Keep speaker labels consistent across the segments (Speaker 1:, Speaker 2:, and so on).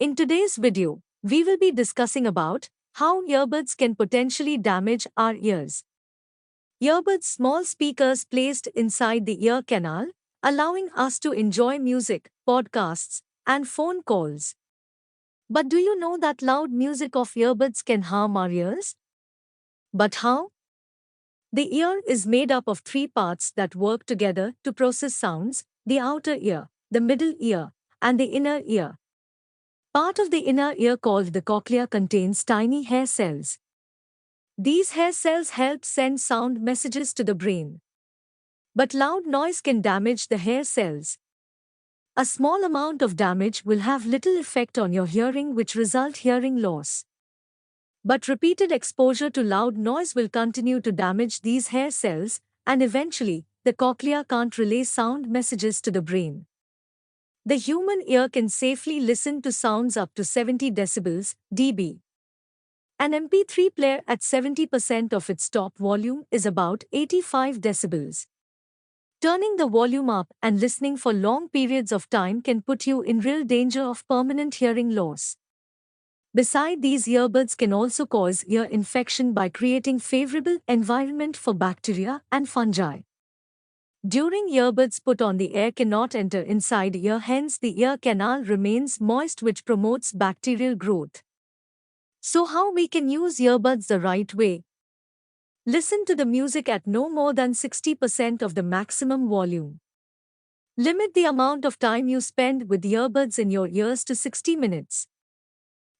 Speaker 1: In today's video, we will be discussing about how earbuds can potentially damage our ears. Earbuds, small speakers placed inside the ear canal, allowing us to enjoy music, podcasts, and phone calls. But do you know that loud music of earbuds can harm our ears? But how? The ear is made up of three parts that work together to process sounds: the outer ear, the middle ear, and the inner ear. Part of the inner ear, called the cochlea, contains tiny hair cells. These hair cells help send sound messages to the brain. But loud noise can damage the hair cells. A small amount of damage will have little effect on your hearing, which result hearing loss. But repeated exposure to loud noise will continue to damage these hair cells, and eventually, the cochlea can't relay sound messages to the brain. The human ear can safely listen to sounds up to 70 decibels (dB). An MP3 player at 70% of its top volume is about 85 decibels. Turning the volume up and listening for long periods of time can put you in real danger of permanent hearing loss. Besides, these earbuds can also cause ear infection by creating favorable environment for bacteria and fungi. During earbuds put on, the air cannot enter inside ear, hence the ear canal remains moist, which promotes bacterial growth. So how we can use earbuds the right way? Listen to the music at no more than 60% of the maximum volume. Limit the amount of time you spend with earbuds in your ears to 60 minutes.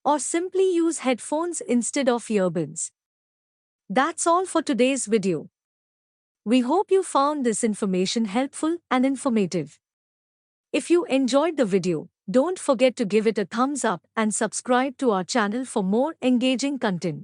Speaker 1: Or simply use headphones instead of earbuds. That's all for today's video. We hope you found this information helpful and informative. If you enjoyed the video, don't forget to give it a thumbs up and subscribe to our channel for more engaging content.